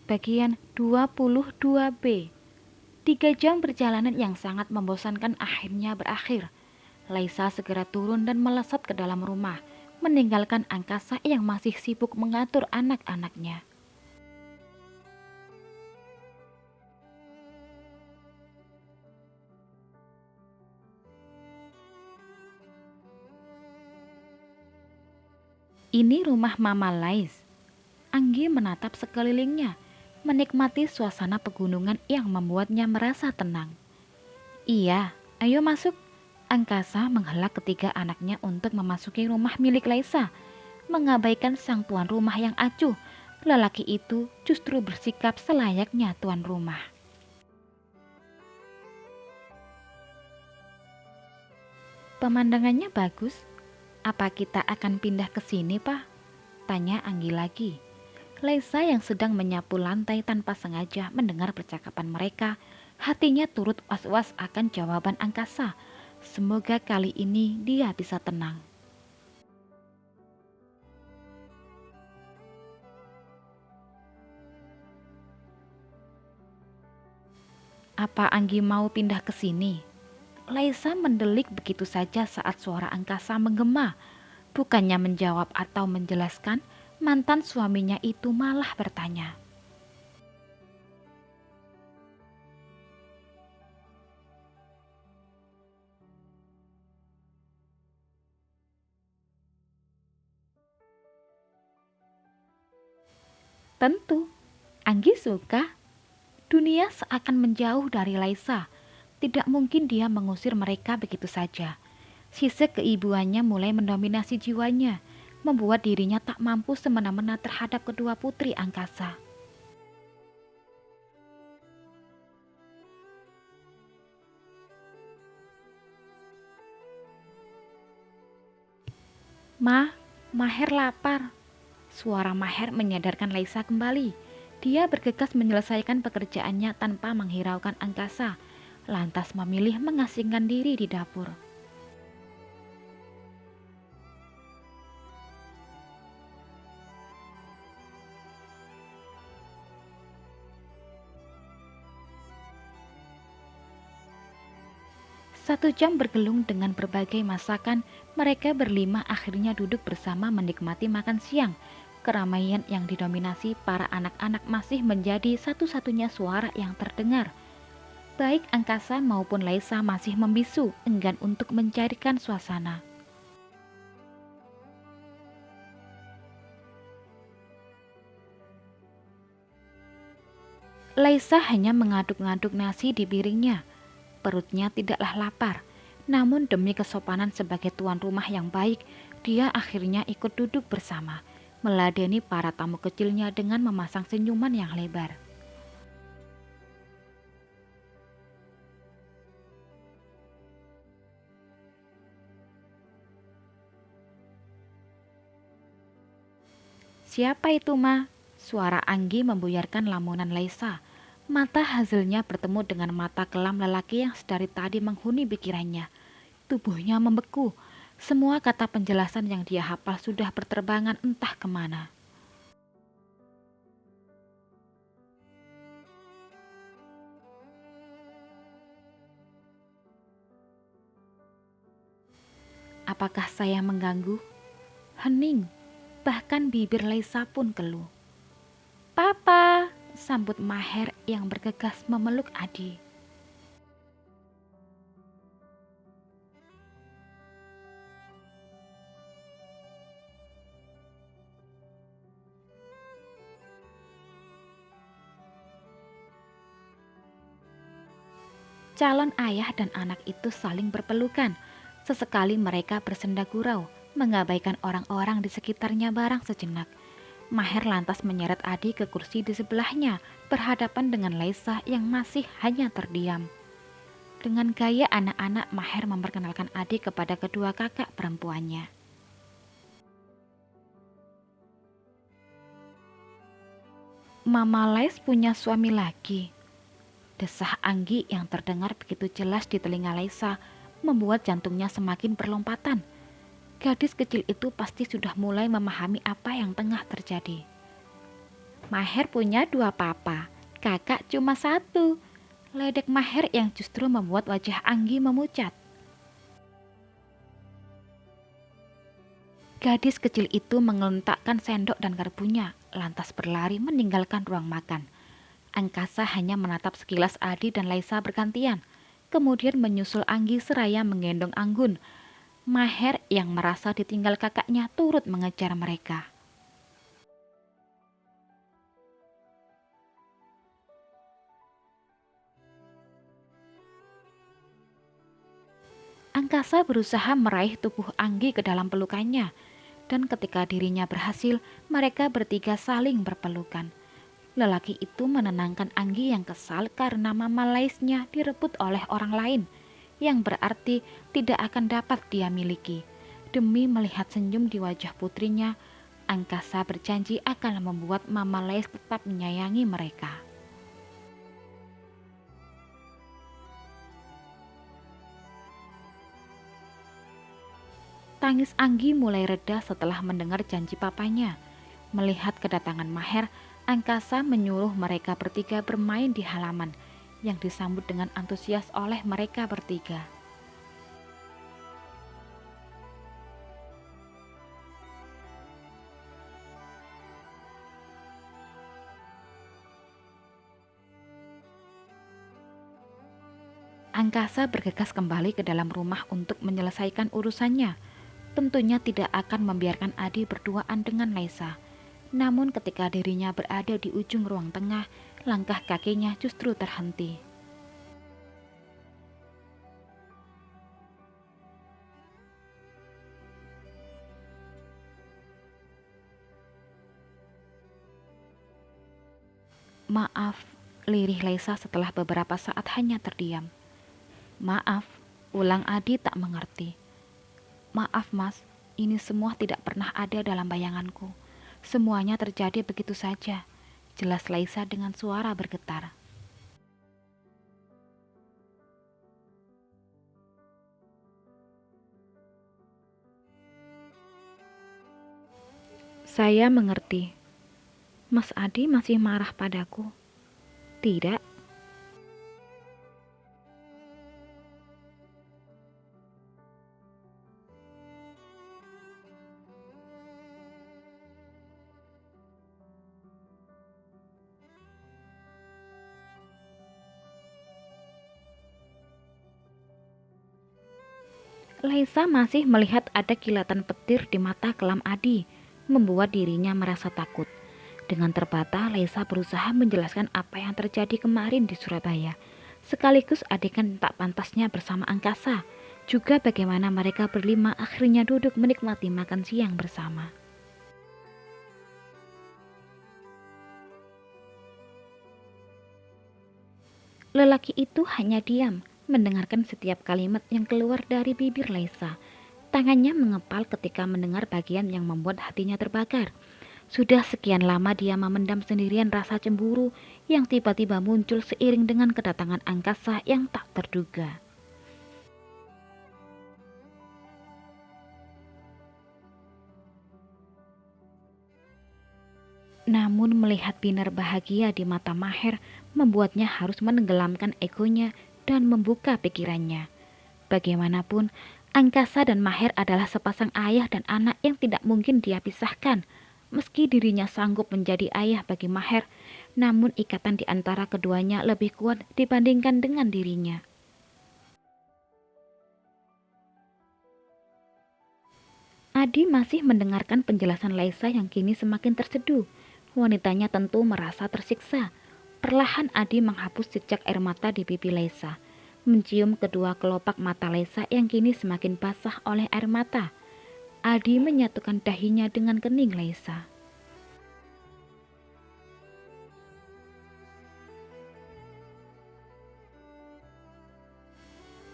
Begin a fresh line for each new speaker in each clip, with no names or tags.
bagian 22B. 3 jam perjalanan yang sangat membosankan akhirnya berakhir. Laisa segera turun dan melesat ke dalam rumah, meninggalkan Angkasa yang masih sibuk mengatur anak-anaknya. Ini rumah Mama Lais. Anggi menatap sekelilingnya, menikmati suasana pegunungan yang membuatnya merasa tenang. Iya, ayo masuk. Angkasa menghela ketiga anaknya untuk memasuki rumah milik Laisa, mengabaikan sang tuan rumah yang acuh. Lelaki itu justru bersikap selayaknya tuan rumah. Pemandangannya bagus. Apa kita akan pindah ke sini, Pak? Tanya Anggi lagi. Laisa yang sedang menyapu lantai tanpa sengaja mendengar percakapan mereka, hatinya turut was-was akan jawaban Angkasa. Semoga kali ini dia bisa tenang. Apa Anggi mau pindah ke sini? Laisa mendelik begitu saja saat suara Angkasa menggema. Bukannya menjawab atau menjelaskan, mantan suaminya itu malah bertanya. Tentu, Anggi suka. Dunia seakan menjauh dari Laisa. Tidak mungkin dia mengusir mereka begitu saja. Sisa keibuannya mulai mendominasi jiwanya, membuat dirinya tak mampu semena-mena terhadap kedua putri Angkasa. Ma, Maher lapar. Suara Maher menyadarkan Laisa kembali. Dia bergegas menyelesaikan pekerjaannya tanpa menghiraukan Angkasa, lantas memilih mengasingkan diri di dapur. Satu jam bergelung dengan berbagai masakan, mereka berlima akhirnya duduk bersama menikmati makan siang. Keramaian yang didominasi para anak-anak masih menjadi satu-satunya suara yang terdengar. Baik Angkasa maupun Laisa masih membisu, enggan untuk mencairkan suasana. Laisa hanya mengaduk-ngaduk nasi di piringnya. Perutnya tidaklah lapar, namun demi kesopanan sebagai tuan rumah yang baik, dia akhirnya ikut duduk bersama, meladeni para tamu kecilnya dengan memasang senyuman yang lebar. Siapa itu, Ma? Suara Anggi membuyarkan lamunan Laisa. Mata hasilnya bertemu dengan mata kelam lelaki yang sedari tadi menghuni pikirannya. Tubuhnya membeku. Semua kata penjelasan yang dia hafal sudah berterbangan entah kemana. Apakah saya mengganggu? Hening. Bahkan bibir Laisa pun keluh. Papa, sambut Maher yang bergegas memeluk Adi. Calon ayah dan anak itu saling berpelukan. Sesekali mereka bersenda gurau, mengabaikan orang-orang di sekitarnya barang sejenak. Maher lantas menyeret Adi ke kursi di sebelahnya, berhadapan dengan Laisa yang masih hanya terdiam. Dengan gaya anak-anak, Maher memperkenalkan Adi kepada kedua kakak perempuannya. Mama Lais punya suami lagi. Desah Anggi yang terdengar begitu jelas di telinga Laisa membuat jantungnya semakin berlompatan. Gadis kecil itu pasti sudah mulai memahami apa yang tengah terjadi. Maher punya dua papa, kakak cuma satu. Ledek Maher yang justru membuat wajah Anggi memucat. Gadis kecil itu mengelentakkan sendok dan garpunya, lantas berlari meninggalkan ruang makan. Angkasa hanya menatap sekilas Adi dan Laisa bergantian, kemudian menyusul Anggi seraya menggendong Anggun. Maher yang merasa ditinggal kakaknya turut mengejar mereka. Angkasa berusaha meraih tubuh Anggi ke dalam pelukannya, dan ketika dirinya berhasil, mereka bertiga saling berpelukan. Lelaki itu menenangkan Anggi yang kesal karena mama Laisnya direbut oleh orang lain, yang berarti tidak akan dapat dia miliki. Demi melihat senyum di wajah putrinya, Angkasa berjanji akan membuat mama Lais tetap menyayangi mereka. Tangis Anggi mulai reda setelah mendengar janji papanya. Melihat kedatangan Maher, Angkasa menyuruh mereka bertiga bermain di halaman yang disambut dengan antusias oleh mereka bertiga. Angkasa bergegas kembali ke dalam rumah untuk menyelesaikan urusannya. Tentunya tidak akan membiarkan Adi berduaan dengan Laisa. Namun ketika dirinya berada di ujung ruang tengah, langkah kakinya justru terhenti. Maaf, lirih Laisa setelah beberapa saat hanya terdiam. Maaf, ulang Adi tak mengerti. Maaf mas, ini semua tidak pernah ada dalam bayanganku. Semuanya terjadi begitu saja, jelas Laisa dengan suara bergetar. Saya mengerti. Mas Adi masih marah padaku. Tidak, Laisa masih melihat ada kilatan petir di mata kelam Adi, membuat dirinya merasa takut. Dengan terbata, Laisa berusaha menjelaskan apa yang terjadi kemarin di Surabaya, sekaligus adegan tak pantasnya bersama Angkasa, juga bagaimana mereka berlima akhirnya duduk menikmati makan siang bersama. Lelaki itu hanya diam, mendengarkan setiap kalimat yang keluar dari bibir Laisa. Tangannya mengepal ketika mendengar bagian yang membuat hatinya terbakar. Sudah sekian lama dia memendam sendirian rasa cemburu yang tiba-tiba muncul seiring dengan kedatangan Angkasa yang tak terduga. Namun melihat Binar bahagia di mata Maher membuatnya harus menenggelamkan egonya dan membuka pikirannya. Bagaimanapun, Angkasa dan Maher adalah sepasang ayah dan anak yang tidak mungkin dia pisahkan. Meski dirinya sanggup menjadi ayah bagi Maher, namun ikatan di antara keduanya lebih kuat dibandingkan dengan dirinya. Adi masih mendengarkan penjelasan Laisa yang kini semakin terseduh. Wanitanya tentu merasa tersiksa. Perlahan Adi menghapus jejak air mata di pipi Laisa, mencium kedua kelopak mata Laisa yang kini semakin basah oleh air mata. Adi menyatukan dahinya dengan kening Laisa.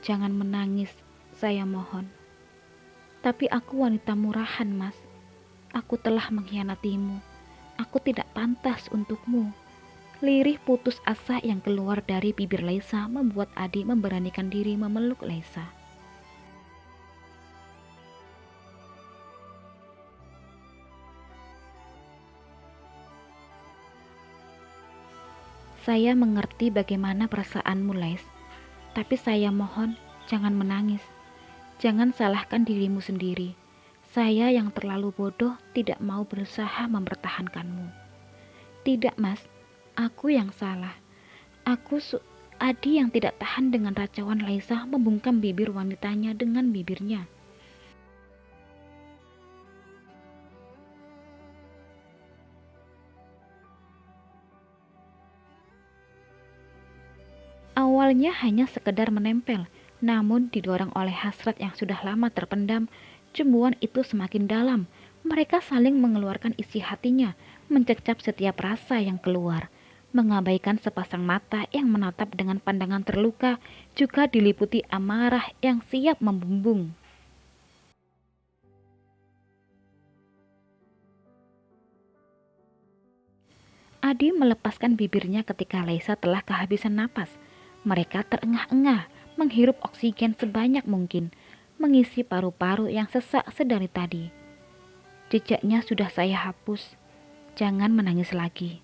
Jangan menangis, saya mohon. Tapi aku wanita murahan, Mas. Aku telah mengkhianatimu. Aku tidak pantas untukmu. Lirih putus asa yang keluar dari bibir Laisa membuat Adi memberanikan diri memeluk Laisa. Saya mengerti bagaimana perasaanmu, Lais. Tapi saya mohon, jangan menangis. Jangan salahkan dirimu sendiri. Saya yang terlalu bodoh tidak mau berusaha mempertahankanmu. Tidak, Mas. Aku yang salah. Adi yang tidak tahan dengan racauan Laisa membungkam bibir wanitanya dengan bibirnya. Awalnya hanya sekedar menempel, namun didorong oleh hasrat yang sudah lama terpendam, cemburuan itu semakin dalam. Mereka saling mengeluarkan isi hatinya, mencecap setiap rasa yang keluar, mengabaikan sepasang mata yang menatap dengan pandangan terluka, juga diliputi amarah yang siap membumbung. Adi melepaskan bibirnya ketika Laisa telah kehabisan napas. Mereka terengah-engah, menghirup oksigen sebanyak mungkin, mengisi paru-paru yang sesak sedari tadi. Jejaknya sudah saya hapus. Jangan menangis lagi.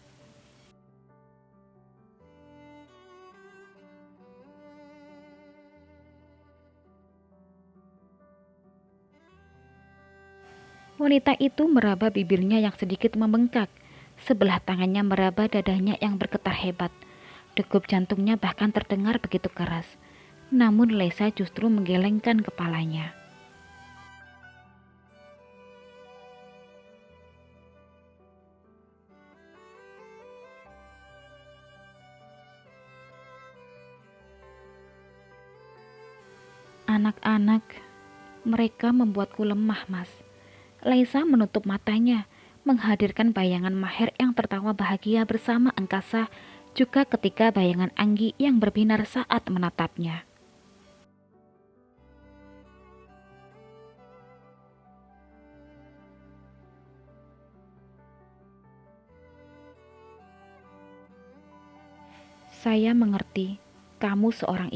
Wanita itu meraba bibirnya yang sedikit membengkak. Sebelah tangannya meraba dadanya yang bergetar hebat. Degup jantungnya bahkan terdengar begitu keras. Namun Lesa justru menggelengkan kepalanya. Anak-anak, mereka membuatku lemah, Mas. Laisa menutup matanya, menghadirkan bayangan Maher yang tertawa bahagia bersama angkasa, juga ketika bayangan Anggi yang berbinar saat menatapnya. Saya mengerti, kamu seorang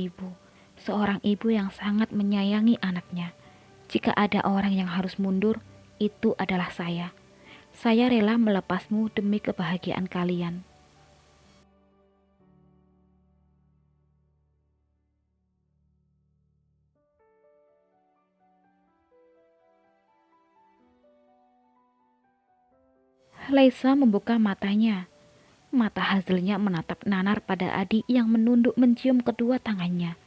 ibu yang sangat menyayangi anaknya. Jika ada orang yang harus mundur, itu adalah saya. Saya rela melepasmu demi kebahagiaan kalian. Laisa membuka matanya. Mata hasilnya menatap nanar pada Adi yang menunduk mencium kedua tangannya.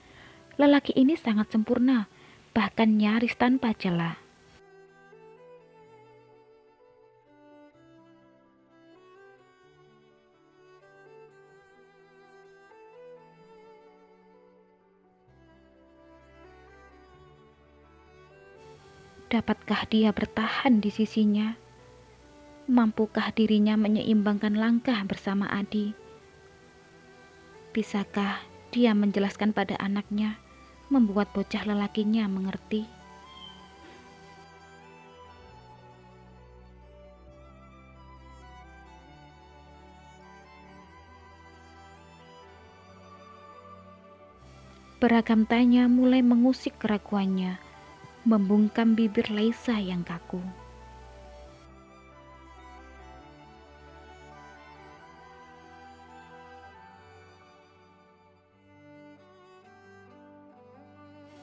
Lelaki ini sangat sempurna, bahkan nyaris tanpa celah. Dapatkah dia bertahan di sisinya? Mampukah dirinya menyeimbangkan langkah bersama Adi? Bisakah dia menjelaskan pada anaknya, membuat bocah lelakinya mengerti? Beragam tanya mulai mengusik keraguannya, membungkam bibir Laisa yang kaku.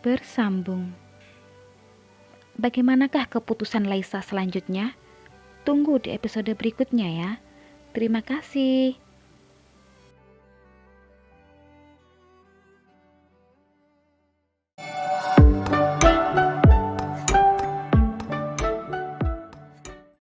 Bersambung. Bagaimanakah keputusan Laisa selanjutnya? Tunggu di episode berikutnya ya. Terima kasih.